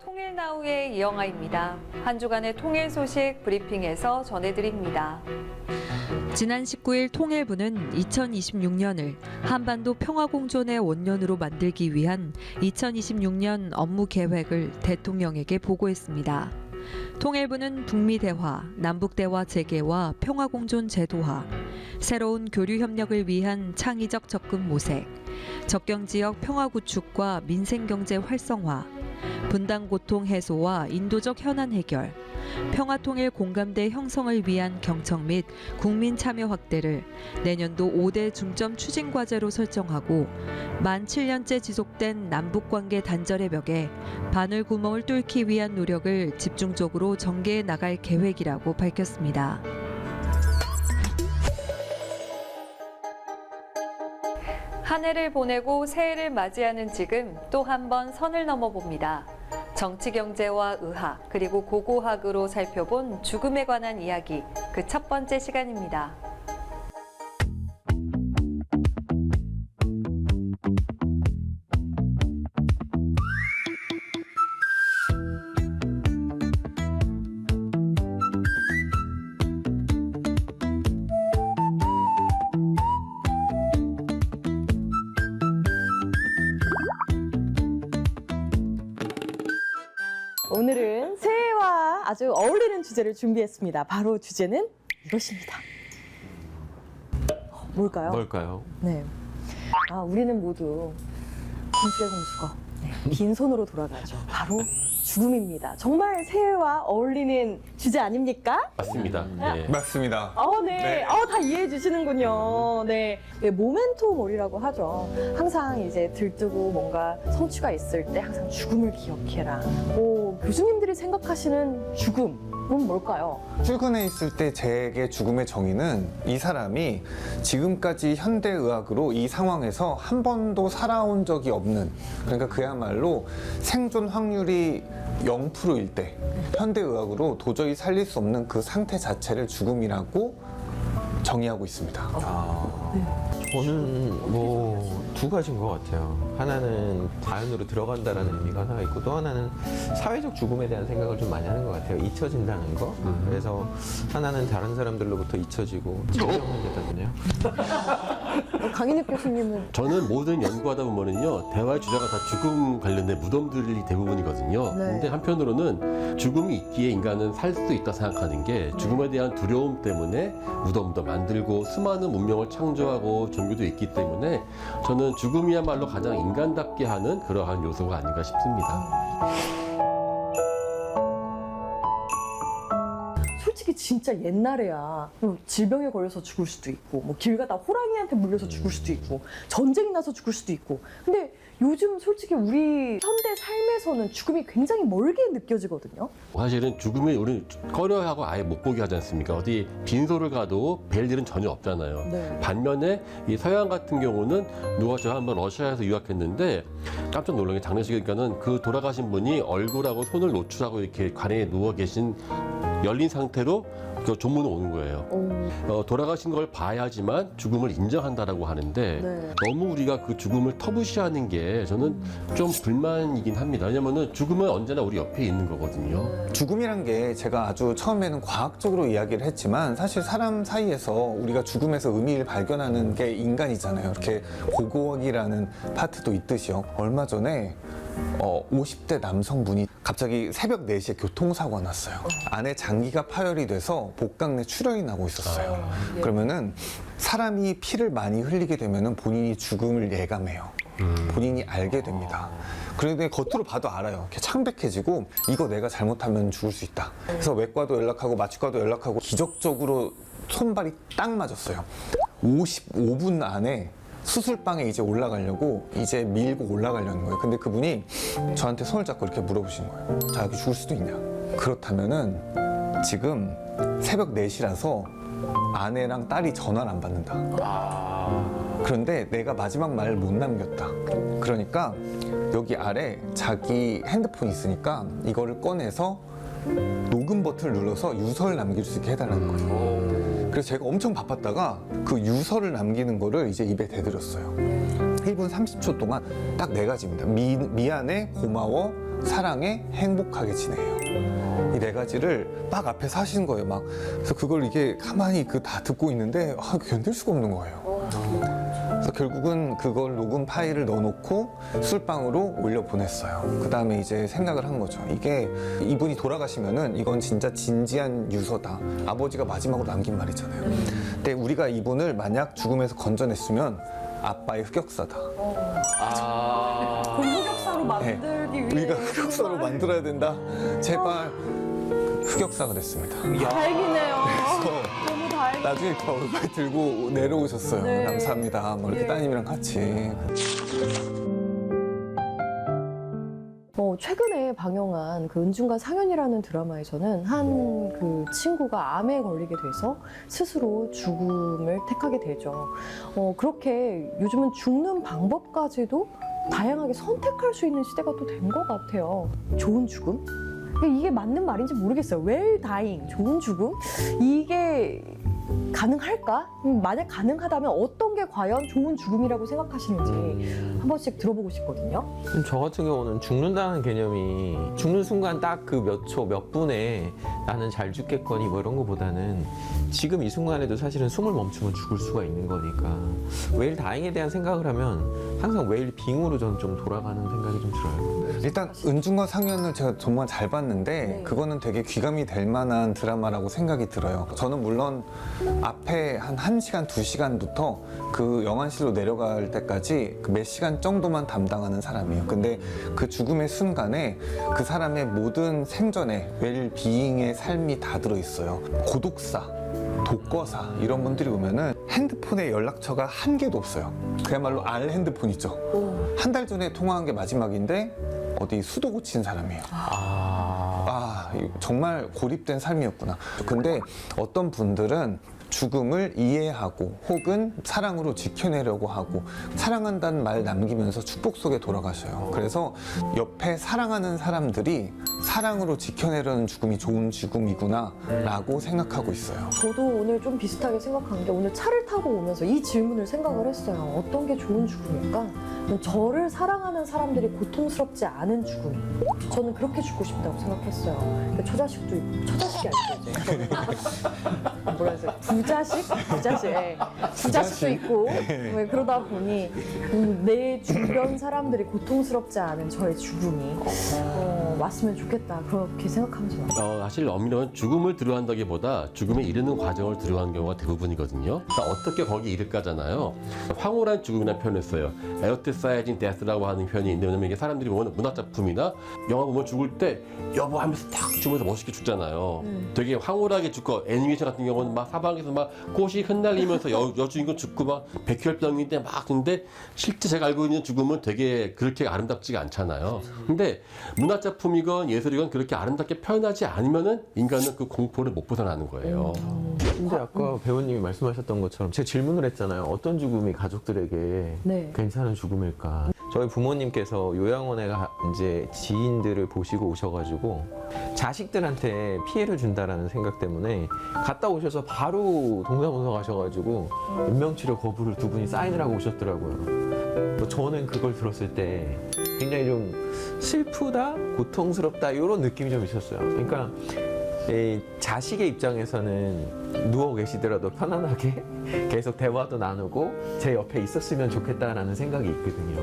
통일나우의 이영아입니다. 한 주간의 통일 소식 브리핑에서 전해드립니다. 지난 19일 통일부는 2026년을 한반도 평화공존의 원년으로 만들기 위한 2026년 업무 계획을 대통령에게 보고했습니다. 통일부는 북미 대화, 남북 대화 재개와 평화공존 제도화, 새로운 교류 협력을 위한 창의적 접근 모색, 접경 지역 평화 구축과 민생 경제 활성화, 분단 고통 해소와 인도적 현안 해결, 평화 통일 공감대 형성을 위한 경청 및 국민 참여 확대를 내년도 5대 중점 추진 과제로 설정하고 만 7년째 지속된 남북 관계 단절의 벽에 바늘 구멍을 뚫기 위한 노력을 집중적으로 전개해 나갈 계획이라고 밝혔습니다. 한 해를 보내고 새해를 맞이하는 지금 또 한 번 선을 넘어봅니다. 정치, 경제와 의학, 그리고 고고학으로 살펴본 죽음에 관한 이야기, 그 첫 번째 시간입니다. 오늘은 새해와 아주 어울리는 주제를 준비했습니다. 바로 주제는 이것입니다. 뭘까요? 뭘까요? 네. 우리는 모두 공주의 공주가 빈손으로 돌아가죠. 바로 죽음입니다. 정말 새해와 어울리는 주제 아닙니까? 맞습니다. 네. 맞습니다. 네. 네. 다 이해해 주시는군요. 네. 모멘토 몰이라고 하죠. 항상 이제 들뜨고 뭔가 성취가 있을 때 항상 죽음을 기억해라. 교수님들이 생각하시는 죽음은 뭘까요? 출근해 있을 때 제게 죽음의 정의는 이 사람이 지금까지 현대의학으로 이 상황에서 한 번도 살아온 적이 없는, 그러니까 그야말로 생존 확률이 0%일 때 현대의학으로 도저히 살릴 수 없는 그 상태 자체를 죽음이라고 정의하고 있습니다. 저는 두 가지인 것 같아요. 하나는 자연으로 들어간다라는 의미가 하나 있고, 또 하나는 사회적 죽음에 대한 생각을 좀 많이 하는 것 같아요. 잊혀진다는 거. 그래서 하나는 다른 사람들로부터 잊혀지고 처형을 되다 보네요. 강인욱 교수님은? 저는 모든 연구하다 보면은요, 대화의 주제가 다 죽음 관련된 무덤들이 대부분이거든요. 네. 근데 한편으로는 죽음이 있기에 인간은 살 수 있다 생각하는 게, 죽음에 대한 두려움 때문에 무덤도 만들고 수많은 문명을 창조하고 종교도 있기 때문에 저는 죽음이야말로 가장 인간답게 하는 그러한 요소가 아닌가 싶습니다. 솔직히 진짜 옛날에야 질병에 걸려서 죽을 수도 있고, 길 가다 호랑이한테 물려서 죽을 수도 있고, 전쟁이 나서 죽을 수도 있고. 근데 요즘 솔직히 우리 현대 삶에서는 죽음이 굉장히 멀게 느껴지거든요. 사실은 죽음을 우리는 꺼려하고 아예 못 보게 하지 않습니까? 어디 빈소를 가도 뵐 일은 전혀 없잖아요. 네. 반면에 이 서양 같은 경우는 누가 저 한번 러시아에서 유학했는데 깜짝 놀란 게, 장례식이니까는 그 돌아가신 분이 얼굴하고 손을 노출하고 이렇게 관에 누워 계신 열린 상태로 그 조문을 오는 거예요. 돌아가신 걸 봐야지만 죽음을 인정한다라고 하는데, 네. 너무 우리가 그 죽음을 터부시하는 게 저는 좀 불만이긴 합니다. 왜냐면은 죽음은 언제나 우리 옆에 있는 거거든요. 죽음이란 게 제가 아주 처음에는 과학적으로 이야기를 했지만, 사실 사람 사이에서 우리가 죽음에서 의미를 발견하는 게 인간이잖아요. 이렇게 고고학이라는 파트도 있듯이요. 얼마 전에 50대 남성분이 갑자기 새벽 4시에 교통사고가 났어요. 안에 장기가 파열이 돼서 복강 내 출혈이 나고 있었어요. 그러면은 사람이 피를 많이 흘리게 되면은 본인이 죽음을 예감해요. 본인이 알게 됩니다. 그런데 겉으로 봐도 알아요. 이렇게 창백해지고, 이거 내가 잘못하면 죽을 수 있다. 그래서 외과도 연락하고 마취과도 연락하고, 기적적으로 손발이 딱 맞았어요. 55분 안에 수술방에 이제 올라가려고 이제 밀고 올라가려는 거예요. 근데 그분이 저한테 손을 잡고 이렇게 물어보시는 거예요. 자, 여기 죽을 수도 있냐? 그렇다면은 지금 새벽 4시라서 아내랑 딸이 전화를 안 받는다. 그런데 내가 마지막 말을 못 남겼다. 그러니까 여기 아래 자기 핸드폰이 있으니까 이거를 꺼내서 녹음 버튼을 눌러서 유서를 남길 수 있게 해달라는 거예요. 그래서 제가 엄청 바빴다가 그 유서를 남기는 거를 이제 입에 대드렸어요. 1분 30초 동안 딱 4가지입니다. 미안해, 고마워, 사랑해, 행복하게 지내요. 이 네 가지를 막 앞에 사신 거예요. 막 그래서 그걸 이게 가만히 다 듣고 있는데 견딜 수가 없는 거예요. 그래서 결국은 그걸 녹음 파일을 넣어놓고 술방으로 올려 보냈어요. 그 다음에 이제 생각을 한 거죠. 이게 이분이 돌아가시면은 이건 진짜 진지한 유서다. 아버지가 마지막으로 남긴 말이잖아요. 근데 우리가 이분을 만약 죽음에서 건져냈으면 아빠의 흑역사다. 그럼 흑역사로 만들기 위해 우리가 흑역사로 만들어야 된다. 제발 흑역사가 됐습니다. 다행이네요. 그래서 너무 다행이네요. 나중에 이렇게 얼굴 들고 내려오셨어요. 네. 감사합니다. 뭐 이렇게 네. 따님이랑 같이. 최근에 방영한 그 은중과 상현이라는 드라마에서는 한 그 친구가 암에 걸리게 돼서 스스로 죽음을 택하게 되죠. 그렇게 요즘은 죽는 방법까지도 다양하게 선택할 수 있는 시대가 또 된 것 같아요. 좋은 죽음? 이게 맞는 말인지 모르겠어요. well dying, 좋은 죽음? 이게 가능할까? 만약 가능하다면 어떤 게 과연 좋은 죽음이라고 생각하시는지 한 번씩 들어보고 싶거든요. 저 같은 경우는 죽는다는 개념이 죽는 순간 딱 그 몇 초, 몇 분에 나는 잘 죽겠거니 뭐 이런 거보다는 지금 이 순간에도 사실은 숨을 멈추면 죽을 수가 있는 거니까 웨일 다잉에 대한 생각을 하면 항상 웨일 빙으로 전 좀 돌아가는 생각이 좀 들어요. 일단 은중과 상현을 제가 정말 잘 봤는데 네. 그거는 되게 귀감이 될 만한 드라마라고 생각이 들어요. 저는 물론 앞에 한 1시간, 2시간부터 그 영안실로 내려갈 때까지 그 몇 시간 정도만 담당하는 사람이에요. 근데 그 죽음의 순간에 그 사람의 모든 생전에 웰비잉의 삶이 다 들어있어요. 고독사, 독거사 이런 분들이 오면은 핸드폰에 연락처가 한 개도 없어요. 그야말로 알 핸드폰 있죠. 한 달 전에 통화한 게 마지막인데 어디 수도 고친 사람이에요. 이거 정말 고립된 삶이었구나. 근데 어떤 분들은 죽음을 이해하고 혹은 사랑으로 지켜내려고 하고 사랑한다는 말 남기면서 축복 속에 돌아가셔요. 그래서 옆에 사랑하는 사람들이 사랑으로 지켜내려는 죽음이 좋은 죽음이구나 라고 생각하고 있어요. 저도 오늘 좀 비슷하게 생각한 게 오늘 차를 타고 오면서 이 질문을 생각을 했어요. 어떤 게 좋은 죽음일까? 저를 사랑하는 사람들이 고통스럽지 않은 죽음. 저는 그렇게 죽고 싶다고 생각했어요. 처자식도 있고, 처자식이 아니죠, 이제. 뭐라 해야 되지? 부자식? 부자식. 예. 부자식도 있고. 그러다 보니 내 주변 사람들이 고통스럽지 않은 저의 죽음이 왔으면 좋겠다. 그렇게 생각하면서 사실 엄밀하면 죽음을 두려워한다기보다 죽음에 이르는 과정을 두려워하는 경우가 대부분이거든요. 그러니까 어떻게 거기 이를까잖아요. 황홀한 죽음이라는 표현을 써요. 에어티사이징 데스라고 하는 표현이 있는데 왜냐면 이게 사람들이 보면 문학작품이나 영화 보면 죽을 때 여보 하면서 탁 죽으면서 멋있게 죽잖아요. 되게 황홀하게 죽고 애니메이션 같은 경우는 막 사방에서 막 꽃이 흩날리면서 여주인공 죽고 막 백혈병인데 막 근데 실제 제가 알고 있는 죽음은 되게 그렇게 아름답지가 않잖아요. 근데 문학작품이건 예술이건 그렇게 아름답게 표현하지 않으면은 인간은 그 공포를 못 벗어나는 거예요. 근데 아까 배우님이 말씀하셨던 것처럼 제가 질문을 했잖아요. 어떤 죽음이 가족들에게 네. 괜찮은 죽음일까? 저희 부모님께서 요양원에 이제 지인들을 보시고 오셔가지고 자식들한테 피해를 준다라는 생각 때문에 갔다 오셔서 바로 동사무소 가셔가지고 인명치료 거부를 두 분이 사인을 하고 오셨더라고요. 저는 그걸 들었을 때 굉장히 좀 슬프다, 고통스럽다 이런 느낌이 좀 있었어요. 그러니까 이 자식의 입장에서는 누워 계시더라도 편안하게 계속 대화도 나누고 제 옆에 있었으면 좋겠다라는 생각이 있거든요.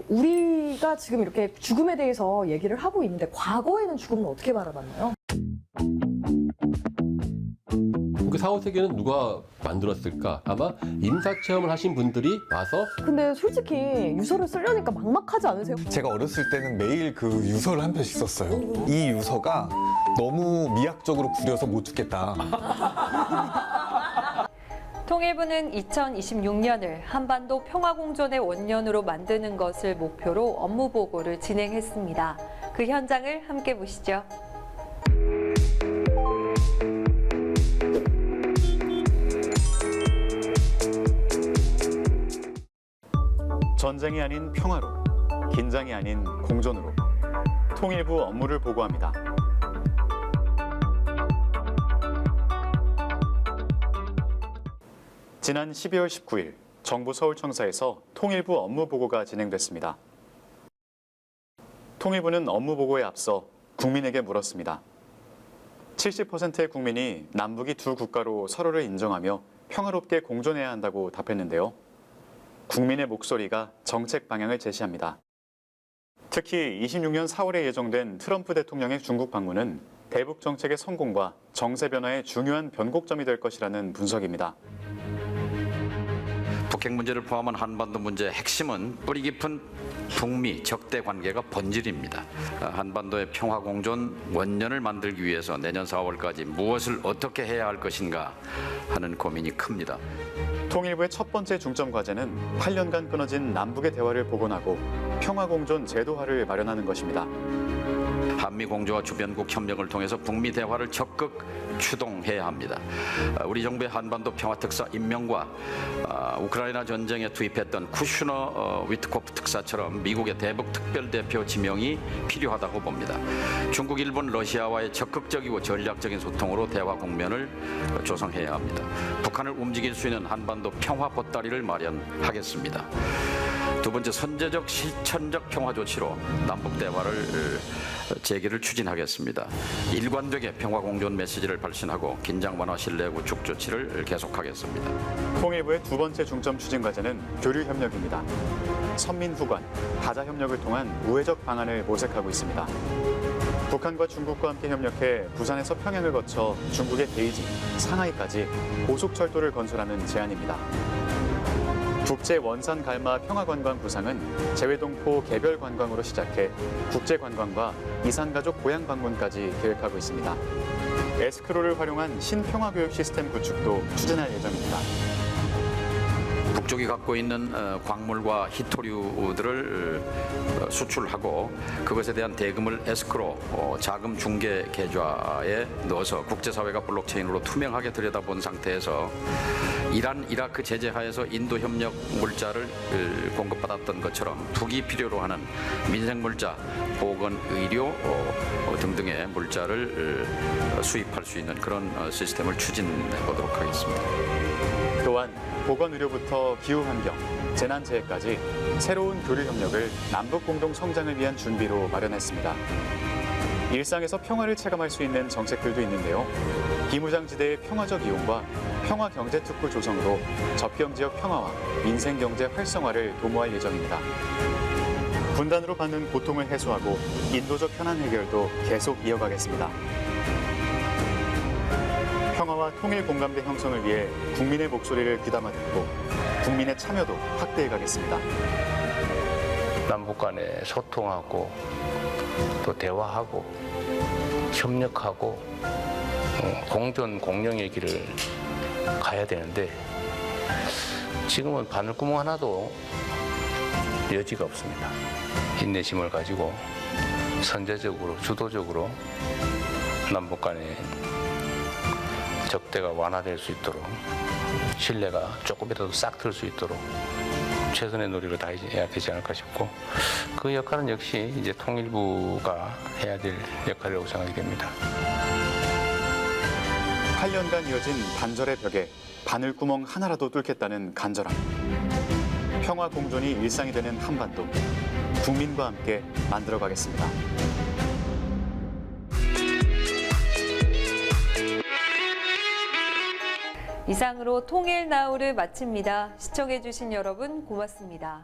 우리가 지금 이렇게 죽음에 대해서 얘기를 하고 있는데 과거에는 죽음은 어떻게 바라봤나요? 그 사후세계는 누가 만들었을까? 아마 임사체험을 하신 분들이 와서 근데 솔직히 유서를 쓰려니까 막막하지 않으세요? 제가 어렸을 때는 매일 그 유서를 한 편씩 썼어요. 이 유서가 너무 미학적으로 구려서 못 죽겠다. 통일부는 2026년을 한반도 평화공존의 원년으로 만드는 것을 목표로 업무 보고를 진행했습니다. 그 현장을 함께 보시죠. 전쟁이 아닌 평화로, 긴장이 아닌 공존으로 통일부 업무를 보고합니다. 지난 12월 19일 정부 서울청사에서 통일부 업무보고가 진행됐습니다. 통일부는 업무보고에 앞서 국민에게 물었습니다. 70%의 국민이 남북이 두 국가로 서로를 인정하며 평화롭게 공존해야 한다고 답했는데요. 국민의 목소리가 정책 방향을 제시합니다. 특히 26년 4월에 예정된 트럼프 대통령의 중국 방문은 대북 정책의 성공과 정세 변화의 중요한 변곡점이 될 것이라는 분석입니다. 북핵 문제를 포함한 한반도 문제의 핵심은 뿌리 깊은 북미 적대 관계가 본질입니다. 한반도의 평화 공존 원년을 만들기 위해서 내년 4월까지 무엇을 어떻게 해야 할 것인가 하는 고민이 큽니다. 통일부의 첫 번째 중점 과제는 8년간 끊어진 남북의 대화를 복원하고 평화 공존 제도화를 마련하는 것입니다. 한미 공조와 주변국 협력을 통해서 북미 대화를 적극 추동해야 합니다. 우리 정부의 한반도 평화 특사 임명과 우크라이나 전쟁에 투입했던 쿠슈너 위트코프 특사처럼 미국의 대북 특별대표 지명이 필요하다고 봅니다. 중국, 일본, 러시아와의 적극적이고 전략적인 소통으로 대화 국면을 조성해야 합니다. 북한을 움직일 수 있는 한반도 평화 보따리를 마련하겠습니다. 두 번째, 선제적 실천적 평화 조치로 남북 대화를 재개를 추진하겠습니다. 일관되게 평화 공존 메시지를 발신하고 긴장 완화, 신뢰 구축 조치를 계속하겠습니다. 통일부의 두 번째 중점 추진 과제는 교류 협력입니다. 선민 후관, 다자 협력을 통한 우회적 방안을 모색하고 있습니다. 북한과 중국과 함께 협력해 부산에서 평양을 거쳐 중국의 베이징, 상하이까지 고속철도를 건설하는 제안입니다. 국제 원산 갈마 평화관광 구상은 재외동포 개별 관광으로 시작해 국제 관광과 이산가족 고향 방문까지 계획하고 있습니다. 에스크로를 활용한 신평화 교육 시스템 구축도 추진할 예정입니다. 북쪽이 갖고 있는 광물과 희토류들을 수출하고 그것에 대한 대금을 에스크로 자금 중개 계좌에 넣어서 국제사회가 블록체인으로 투명하게 들여다본 상태에서 이란, 이라크 제재 하에서 인도 협력 물자를 공급받았던 것처럼 북이 필요로 하는 민생 물자, 보건, 의료 등등의 물자를 수입할 수 있는 그런 시스템을 추진해 보도록 하겠습니다. 또한 보건의료부터 기후환경, 재난재해까지 새로운 교류 협력을 남북 공동 성장을 위한 준비로 마련했습니다. 일상에서 평화를 체감할 수 있는 정책들도 있는데요. 비무장지대의 평화적 이용과 평화경제특구 조성으로 접경지역 평화와 민생경제 활성화를 도모할 예정입니다. 분단으로 받는 고통을 해소하고 인도적 현안 해결도 계속 이어가겠습니다. 평화와 통일 공감대 형성을 위해 국민의 목소리를 귀담아 듣고 국민의 참여도 확대해 가겠습니다. 남북 간에 소통하고 또 대화하고 협력하고 공존 공영의 길을 가야 되는데 지금은 바늘구멍 하나도 여지가 없습니다. 인내심을 가지고 선제적으로 주도적으로 남북 간에 적대가 완화될 수 있도록 신뢰가 조금이라도 싹 틀 수 있도록 최선의 노력을 다해야 되지 않을까 싶고 그 역할은 역시 이제 통일부가 해야 될 역할이라고 생각이 됩니다. 8년간 이어진 단절의 벽에 바늘구멍 하나라도 뚫겠다는 간절함. 평화 공존이 일상이 되는 한반도. 국민과 함께 만들어가겠습니다. 이상으로 통일나우를 마칩니다. 시청해주신 여러분 고맙습니다.